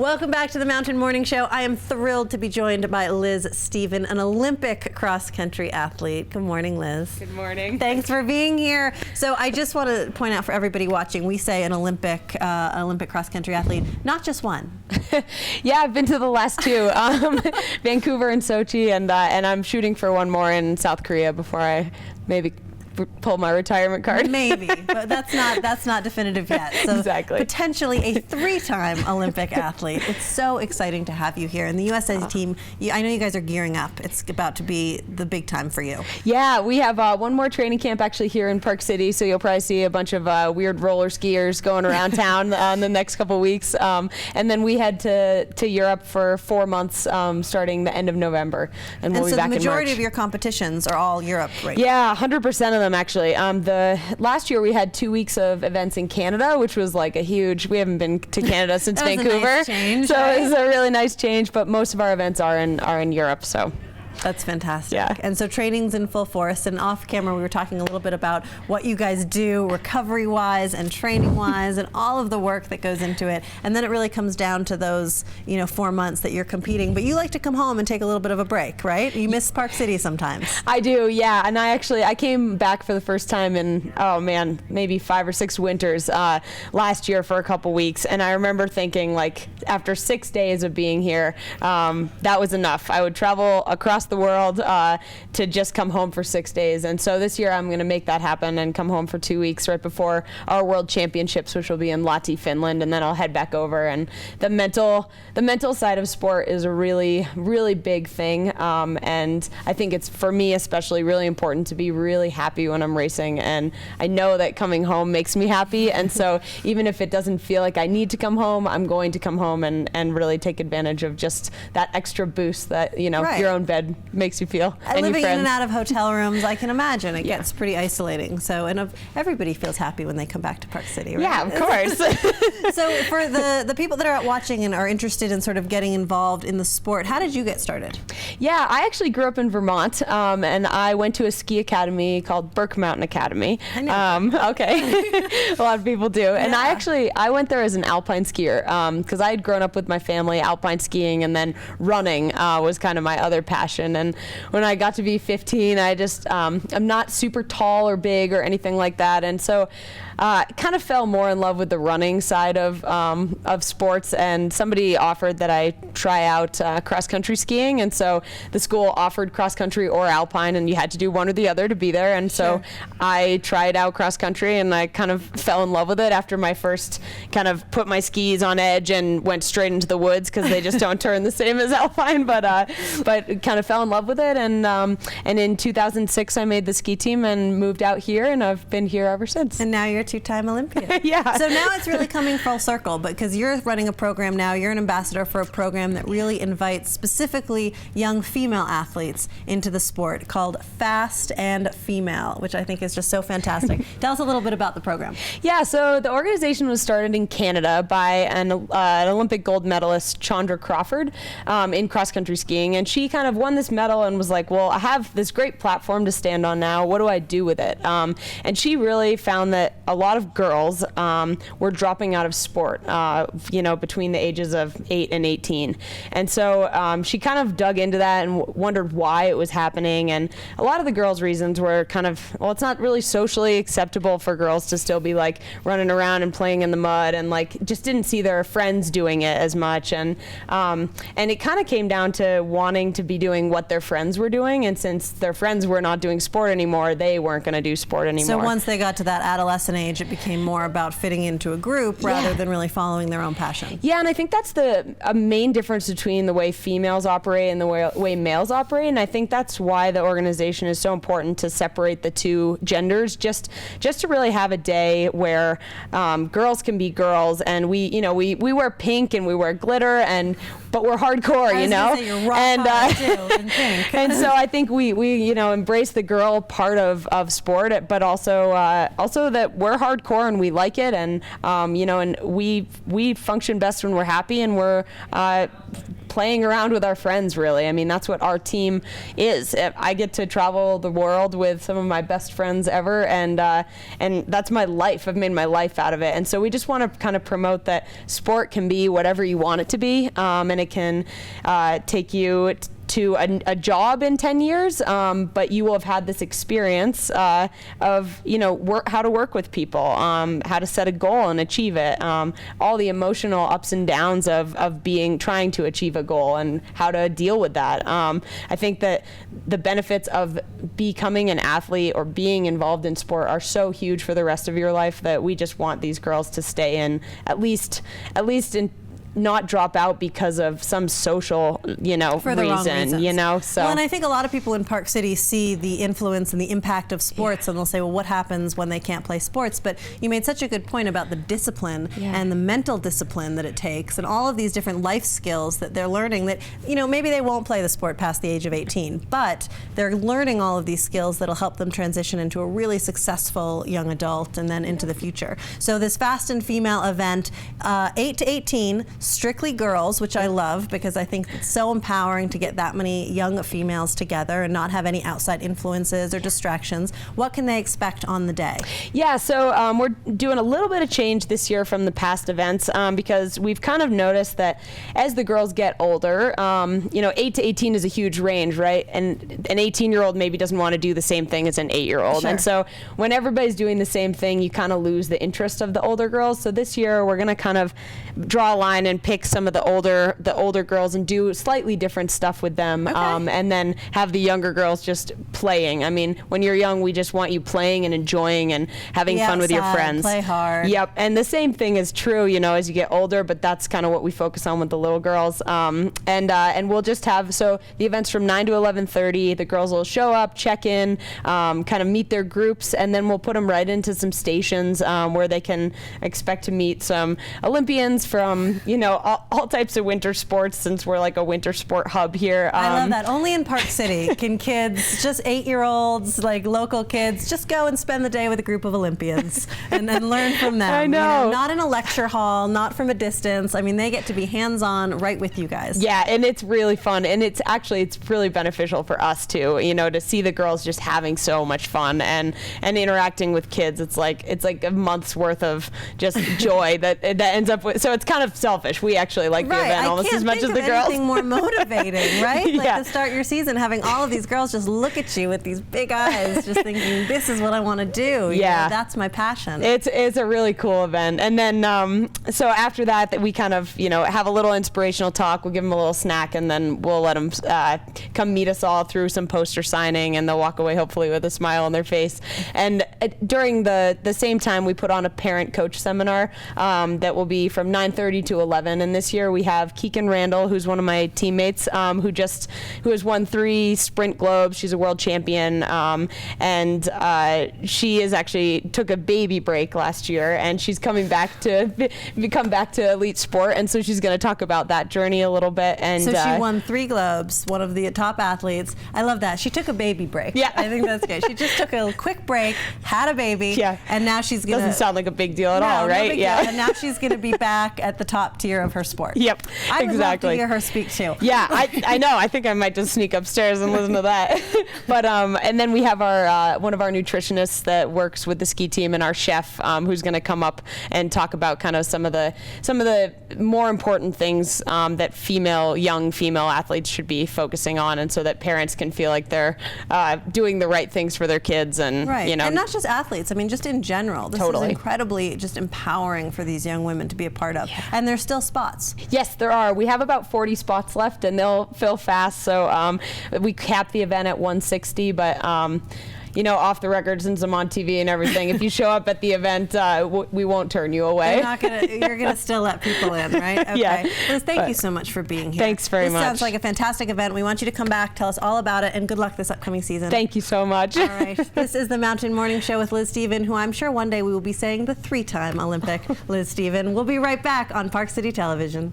Welcome back to the Mountain Morning Show. I am thrilled to be joined by Liz Stephen, an Olympic cross-country athlete. Good morning, Liz. Good morning. Thanks for being here. So I just want to point out for everybody watching, we say an Olympic cross-country athlete, not just one. Yeah, I've been to the last two, Vancouver and Sochi, and I'm shooting for one more in South Korea before I maybe pull my retirement card. Maybe, but that's not definitive yet. So exactly. Potentially a three-time Olympic athlete. It's so exciting to have you here. And the USSA team, I know you guys are gearing up. It's about to be the big time for you. Yeah, we have one more training camp actually here in Park City, so you'll probably see a bunch of weird roller skiers going around town in the next couple weeks. And then we head to Europe for 4 months starting the end of November. And we'll be back in March. So the majority of your competitions are all Europe, right? Yeah, 100% of them actually. The last year we had 2 weeks of events in Canada, which was like a huge. We haven't been to Canada since Vancouver, a nice change, so right? It's a really nice change. But most of our events are in Europe. So. That's fantastic. Yeah. And so training's in full force, and off camera we were talking a little bit about what you guys do recovery-wise and training-wise and all of the work that goes into it. And then it really comes down to those, 4 months that you're competing. But you like to come home and take a little bit of a break, right? You miss Park City sometimes. I do, yeah. And I came back for the first time in, maybe 5 or 6 winters last year for a couple weeks. And I remember thinking, like, after 6 days of being here, that was enough. I would travel across the world to just come home for 6 days, and so this year I'm going to make that happen and come home for 2 weeks right before our World Championships, which will be in Lahti, Finland, and then I'll head back over. And the mental side of sport is a really, really big thing, and I think it's, for me especially, really important to be really happy when I'm racing, and I know that coming home makes me happy, and so even if it doesn't feel like I need to come home, I'm going to come home and really take advantage of just that extra boost that Right. your own bed makes you feel. And living your friends. in and out of hotel rooms, I can imagine it Yeah. gets pretty isolating. So, and everybody feels happy when they come back to Park City, right? Yeah, of course. So for the people that are watching and are interested in sort of getting involved in the sport, how did you get started? Yeah, I actually grew up in Vermont, and I went to a ski academy called Burke Mountain Academy. I know. Okay, a lot of people do. Yeah. And I went there as an alpine skier because I had grown up with my family alpine skiing, and then running was kind of my other passion. And when I got to be 15, I just I'm not super tall or big or anything like that, and so kind of fell more in love with the running side of sports. And somebody offered that I try out cross country skiing, and so the school offered cross country or alpine, and you had to do one or the other to be there. And so I tried out cross country, and I kind of fell in love with it after my first kind of put my skis on edge and went straight into the woods because they just don't turn the same as alpine, but kind of fell in love with it. And in 2006 I made the ski team and moved out here, and I've been here ever since. And now you're a 2-time Olympian. Yeah. So now it's really coming full circle, because you're running a program now, you're an ambassador for a program that really invites specifically young female athletes into the sport called Fast and Female, which I think is just so fantastic. Tell us a little bit about the program. Yeah, so the organization was started in Canada by an Olympic gold medalist, Chandra Crawford, in cross-country skiing, and she kind of won this medal and was like, well, I have this great platform to stand on now. What do I do with it? And she really found that a lot of girls were dropping out of sport, between the ages of 8 and 18. And so she kind of dug into that and wondered why it was happening. And a lot of the girls' reasons were kind of, well, it's not really socially acceptable for girls to still be like running around and playing in the mud, and like just didn't see their friends doing it as much. And it kind of came down to wanting to be doing what their friends were doing, and since their friends were not doing sport anymore, they weren't going to do sport anymore. So once they got to that adolescent age, it became more about fitting into a group rather than really following their own passion. Yeah, and I think that's a main difference between the way females operate and the way males operate, and I think that's why the organization is so important to separate the two genders, just to really have a day where girls can be girls, and we wear pink and we wear glitter, but we're hardcore, You're rock too, in pink. And so I think we embrace the girl part of sport, but also that we're hardcore and we like it, and and we function best when we're happy and we're playing around with our friends, really. I mean, that's what our team is. I get to travel the world with some of my best friends ever, and that's my life. I've made my life out of it. And so we just want to kind of promote that sport can be whatever you want it to be, and it can take you to a job in 10 years, but you will have had this experience of, you know, how to work with people, how to set a goal and achieve it, all the emotional ups and downs of trying to achieve a goal and how to deal with that. I think that the benefits of becoming an athlete or being involved in sport are so huge for the rest of your life that we just want these girls to stay in, at least in, not drop out because of some social, you know, reason, you know. So, well, and I think a lot of people in Park City see the influence and the impact of sports, and they'll say, well, what happens when they can't play sports? But you made such a good point about the discipline and the mental discipline that it takes, and all of these different life skills that they're learning that, you know, maybe they won't play the sport past the age of 18, but they're learning all of these skills that'll help them transition into a really successful young adult and then into the future. So this Fast and Female event, 8 to 18, strictly girls, which I love because I think it's so empowering to get that many young females together and not have any outside influences or distractions. What can they expect on the day? Yeah, so we're doing a little bit of change this year from the past events because we've kind of noticed that as the girls get older, you know, 8 to 18 is a huge range, right? And an 18-year-old maybe doesn't want to do the same thing as an 8-year-old. Sure. And so when everybody's doing the same thing, you kind of lose the interest of the older girls. So this year we're going to kind of draw a line and pick some of the older girls and do slightly different stuff with them, and then have the younger girls just playing. I mean, when you're young, we just want you playing and enjoying and having fun with your friends. Play hard. Yep, and the same thing is true, you know, as you get older, but that's kind of what we focus on with the little girls. And we'll just have, so the event's from 9 to 11:30. The girls will show up, check in, kind of meet their groups, and then we'll put them right into some stations where they can expect to meet some Olympians from, you know, all types of winter sports, since we're like a winter sport hub here. I love that. Only in Park City can kids, just 8-year-olds, like local kids, just go and spend the day with a group of Olympians and learn from them. I know. You know, not in a lecture hall, not from a distance. I mean, they get to be hands-on right with you guys. Yeah, and it's really fun, and it's really beneficial for us too, you know, to see the girls just having so much fun and interacting with kids. It's like a month's worth of just joy that ends up with. So it's kind of selfish. We actually like the event almost as much as the girls. I can't think of anything more motivating, right? Like Yeah. to start your season, having all of these girls just look at you with these big eyes, just thinking, this is what I want to do. You know, that's my passion. It's a really cool event. And then, so after that we kind of, you know, have a little inspirational talk. We'll give them a little snack, and then we'll let them come meet us all through some poster signing, and they'll walk away hopefully with a smile on their face. And during the same time, we put on a parent-coach seminar that will be from 9:30 to 11. And this year we have Kikkan Randall, who's one of my teammates, who has won 3 sprint globes. She's a world champion, and she is actually took a baby break last year, and she's coming back to come back to elite sport, and so she's going to talk about that journey a little bit. And so she won 3 globes, one of the top athletes. I love that. She took a baby break. Yeah, I think that's good. She just took a quick break, had a baby, and now she's going to. Doesn't sound like a big deal at all, right? No big deal. And now she's going to be back at the top tier of her sport. Yep, I would love to exactly. hear her speak too. Yeah, I know. I think I might just sneak upstairs and listen to that. But and then we have our one of our nutritionists that works with the ski team, and our chef who's going to come up and talk about kind of some of the more important things that young female athletes should be focusing on, and so that parents can feel like they're doing the right things for their kids, and you know, and not just athletes. I mean, just in general, this is incredibly just empowering for these young women to be a part of. Yeah. And there's still spots. Yes, there are. We have about 40 spots left, and they'll fill fast. So we cap the event at 160, but you know, off the record, since I'm on TV and everything, if you show up at the event, we won't turn you away. You're gonna still let people in, right? Okay. Yeah. Liz, thank you so much for being here. Thanks very much. This sounds like a fantastic event. We want you to come back, tell us all about it, and good luck this upcoming season. Thank you so much. All right. This is the Mountain Morning Show with Liz Stephen, who I'm sure one day we will be saying the 3-time Olympic Liz Stephen. We'll be right back on Park City Television.